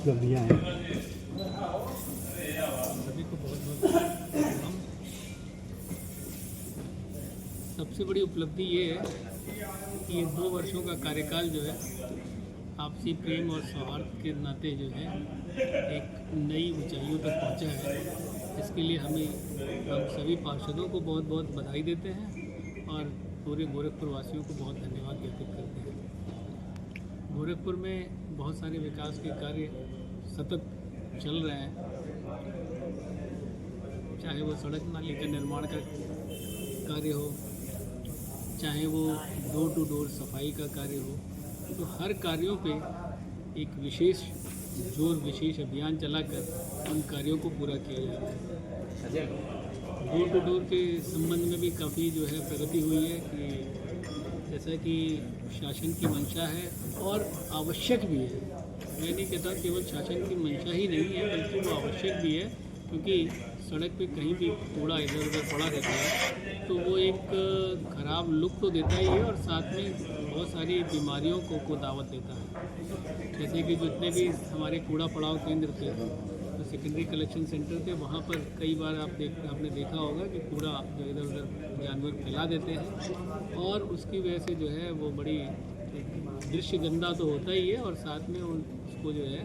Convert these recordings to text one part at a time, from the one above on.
उपलब्धियाँ हैं? सभी को बहुत बहुत प्रणाम। सबसे बड़ी उपलब्धि ये है कि ये 2 वर्षों का कार्यकाल जो है आपसी प्रेम और सौहार्द के नाते जो है एक नई ऊंचाइयों तक पहुंचा है। इसके लिए हम सभी पार्षदों को बहुत बहुत बधाई देते हैं और पूरे गोरखपुर वासियों को बहुत धन्यवाद ज्ञापित करते हैं। गोरखपुर में बहुत सारे विकास के कार्य सतत चल रहे हैं, चाहे वो सड़क नाली का निर्माण का कार्य हो, चाहे वो डोर टू डोर सफाई का कार्य हो, तो हर कार्यों पे एक विशेष अभियान चलाकर उन कार्यों को पूरा किया जाता है। डोर टू डोर के संबंध में भी काफ़ी जो है प्रगति हुई है कि जैसा कि शासन की मंशा है और आवश्यक भी है। मैं नहीं कहता केवल शासन की मंशा ही नहीं है, बल्कि वो आवश्यक भी है, क्योंकि सड़क पे कहीं भी कूड़ा इधर उधर पड़ा रहता है तो वो एक ख़राब लुक तो देता ही है और साथ में बहुत सारी बीमारियों को दावत देता है। जैसे कि जितने भी हमारे कूड़ा पड़ाव केंद्र थे, तो सेकेंडरी कलेक्शन सेंटर थे, वहाँ पर कई बार आपने देखा होगा कि कूड़ा जो इधर उधर जानवर फैला देते हैं और उसकी वजह से जो है वो बड़ी दृश्य गंदा तो होता ही है और साथ में उसको जो है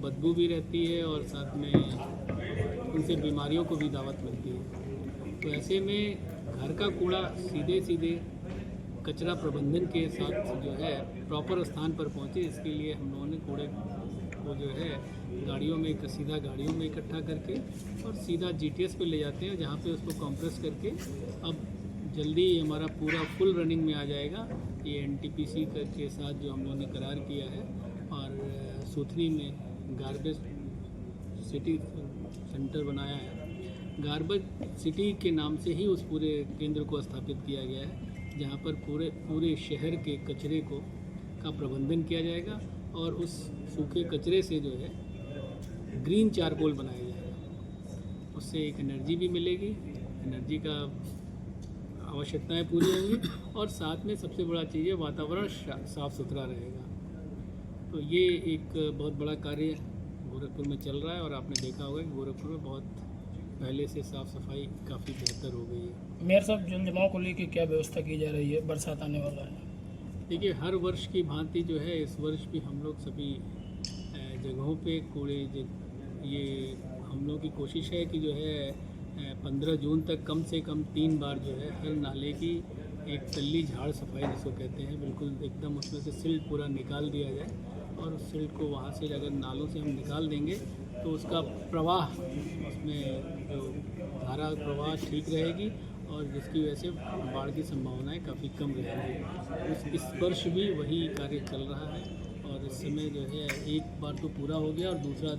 बदबू भी रहती है और साथ में उनसे बीमारियों को भी दावत मिलती है। तो ऐसे में घर का कूड़ा सीधे कचरा प्रबंधन के साथ जो है प्रॉपर स्थान पर पहुँचे, इसके लिए हम लोगों ने कूड़े को जो है गाड़ियों में इकट्ठा करके और सीधा GTS पे ले जाते हैं, जहाँ पे उसको कंप्रेस करके अब जल्दी हमारा पूरा फुल रनिंग में आ जाएगा। ये NTPC के साथ जो हम लोगों ने करार किया है और सूथनी में गार्बेज सिटी सेंटर बनाया है। गार्बेज सिटी के नाम से ही उस पूरे केंद्र को स्थापित किया गया है, जहाँ पर पूरे शहर के कचरे का प्रबंधन किया जाएगा और उस सूखे कचरे से जो है ग्रीन चारकोल बनाया जाएगा। उससे एक एनर्जी भी मिलेगी, एनर्जी का आवश्यकताएं पूरी होंगी और साथ में सबसे बड़ा चीज़ है वातावरण साफ़ सुथरा रहेगा। तो ये एक बहुत बड़ा कार्य गोरखपुर में चल रहा है और आपने देखा होगा कि गोरखपुर में बहुत पहले से साफ़ सफाई काफ़ी बेहतर हो गई है। मेयर साहब, जल जमाव को लेकर क्या व्यवस्था की जा रही है? बरसात आने वाला है। देखिए, हर वर्ष की भांति जो है इस वर्ष भी हम लोग सभी जगहों पे कूड़े ये हम लोग की कोशिश है कि जो है 15 जून तक कम से कम 3 बार जो है हर नाले की एक तल्ली झाड़ सफाई जिसको कहते हैं, बिल्कुल एकदम उसमें से सिल्ट पूरा निकाल दिया जाए और उस सिल्ट को वहाँ से अगर नालों से हम निकाल देंगे तो उसका प्रवाह, उसमें जो धारा प्रवाह ठीक रहेगी और जिसकी वजह से बाढ़ की संभावनाएं काफ़ी कम रहेंगी। इस वर्ष भी वही कार्य चल रहा है और इस समय जो है एक बार तो पूरा हो गया और दूसरा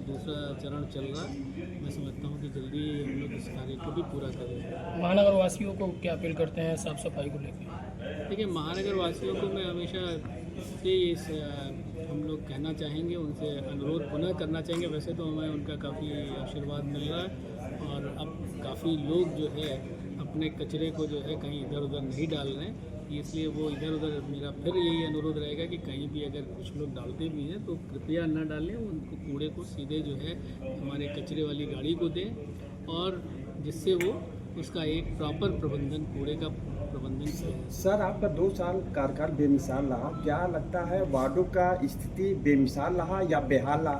चरण चल रहा है। मैं समझता हूँ कि जल्दी हम लोग इस कार्य को भी पूरा करेंगे। महानगर वासियों को क्या अपील करते हैं साफ़ सफाई को लेकर? देखिए, महानगर वासियों को मैं हमेशा से हम लोग कहना चाहेंगे, उनसे अनुरोध पुनः करना चाहेंगे। वैसे तो हमें उनका काफ़ी आशीर्वाद मिल रहा है और अब काफ़ी लोग जो है अपने कचरे को जो है कहीं इधर उधर नहीं डाल रहे हैं, इसलिए वो इधर उधर, मेरा फिर यही अनुरोध रहेगा कि कहीं भी अगर कुछ लोग डालते भी हैं तो कृपया न डालें, उनको कूड़े को सीधे जो है हमारे कचरे वाली गाड़ी को दें और जिससे वो उसका एक प्रॉपर प्रबंधन, कूड़े का प्रबंधन करें। सर, आपका 2 साल कार्यकाल बेमिसाल रहा, क्या लगता है वार्डों का स्थिति बेमिसाल रहा या बेहाल रहा?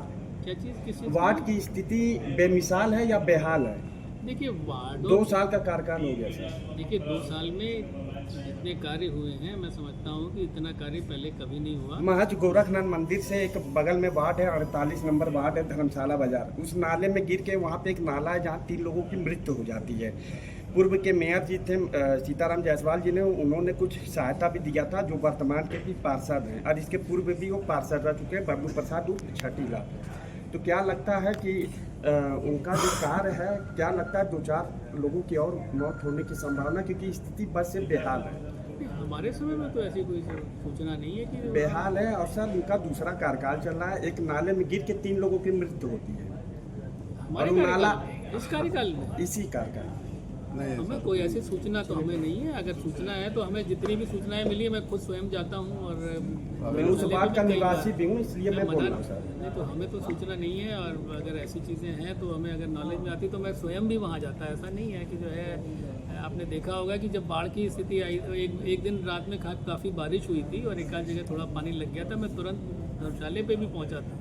क्या चीज़? किस वार्ड की स्थिति बेमिसाल है या बेहाल है? देखिए, वार्डों 2 साल का कार्यकाल हो गया सर। देखिए, 2 साल में जितने कार्य हुए हैं, मैं समझता हूँ कि इतना कार्य पहले कभी नहीं हुआ। महज गोरखनाथ मंदिर से एक बगल में वार्ड है, 48 नंबर वार्ड है, धर्मशाला बाजार। उस नाले में गिर के वहाँ पे एक नाला है जहाँ 3 लोगों की मृत्यु हो जाती है। पूर्व के मेयर जी थे सीताराम जायसवाल जी ने, उन्होंने कुछ सहायता भी दिया था, जो वर्तमान के भी पार्षद हैं और इसके पूर्व भी वो पार्षद रह चुके हैं, बब्बू प्रसाद उर्फ छठीला। तो क्या लगता है कि उनका जो कार्य है, क्या लगता है 2-4 लोगों की और मौत होने की संभावना, क्योंकि स्थिति बस से बेहाल है? हमारे समय में तो ऐसी कोई सूचना नहीं है कि बेहाल है। और सर, उनका दूसरा कार्यकाल चल रहा है, एक नाले में गिर के 3 लोगों की मृत्यु होती है हमारे और नाला इस कार्यकाल में इसी कार्यकाल हमें कोई ऐसी सूचना तो हमें नहीं है। अगर सूचना है तो हमें जितनी भी सूचनाएं मिली है मैं खुद स्वयं जाता हूँ और मैं उस बात का निवासी भी हूँ, इसलिए मैं बोल रहा हूँ सर। नहीं तो हमें तो सूचना नहीं है, और अगर ऐसी चीज़ें हैं तो हमें अगर नॉलेज में आती तो मैं स्वयं भी वहाँ जाता। ऐसा नहीं है कि जो है, आपने देखा होगा कि जब बाढ़ की स्थिति आई तो एक दिन रात में काफ़ी बारिश हुई थी और एक आध जगह थोड़ा पानी लग गया था, मैं तुरंत धर्मशाला पे भी पहुँचा था,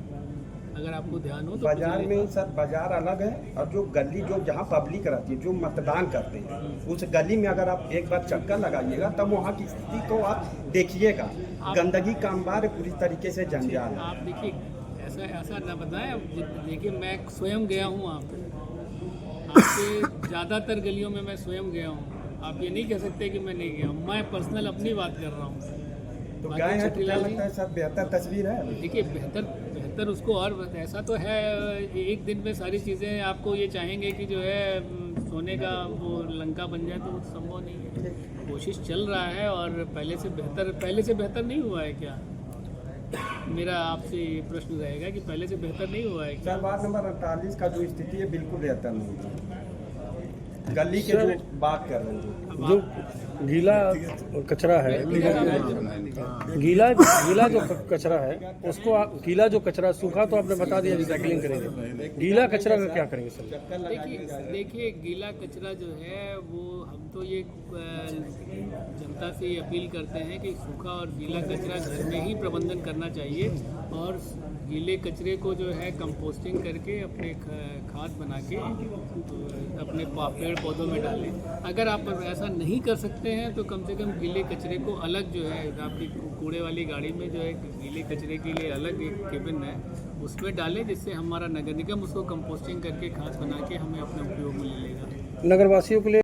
अगर आपको ध्यान हो तो। बाजार में सर, बाजार अलग है और जो गली जो जहाँ पब्लिक रहती है, जो मतदान करते हैं, उस गली में अगर आप एक बार चक्कर लगाइएगा तब वहाँ की स्थिति को आप देखिएगा। गंदगी का अंबार है, पूरी तरीके से जंजाल है। आप देखिए, ऐसा ना बताएं। देखिए मैं स्वयं गया हूँ वहाँ पे, आपके ज़्यादातर गलियों में मैं स्वयं गया हूँ। आप ये नहीं कह सकते कि मैं नहीं गया हूँ। मैं पर्सनल अपनी बात कर रहा हूँ। तो गए हैं तो क्या लगता है सर, बेहतर तस्वीर है? देखिए बेहतर उसको, और ऐसा तो है एक दिन में सारी चीज़ें आपको ये चाहेंगे कि जो है सोने का वो लंका बन जाए, तो वो संभव नहीं है। कोशिश चल रहा है और पहले से बेहतर नहीं हुआ है क्या? मेरा आपसे ये प्रश्न रहेगा कि पहले से बेहतर नहीं हुआ है क्या? सर, वार्ड नंबर 48 का जो स्थिति है बिल्कुल बेहतर नहीं है। गली के जो बात कर रहे हैं, जो गीला कचरा है, गीला जो कचरा है उसको गीला जो कचरा, सूखा तो आपने बता दिया रिसाइकलिंग करेंगे, गीला कचरा का क्या करेंगे सर? देखिए गीला कचरा जो है वो, हम तो ये जनता से ये अपील करते हैं कि सूखा और गीला कचरा घर में ही प्रबंधन करना चाहिए, और गीले कचरे को जो है कंपोस्टिंग करके अपने खाद बना के अपने पेड़ पौधों में डालें। अगर आप ऐसा नहीं कर सकते हैं तो कम से कम गीले कचरे को अलग जो है आपकी कूड़े वाली गाड़ी में जो है गीले कचरे के लिए अलग एक केबिन है, उसमें डालें, जिससे हमारा नगर निगम उसको कंपोस्टिंग करके खाद बना के हमें अपने उपयोग में ले लेगा। नगरवासियों के लिए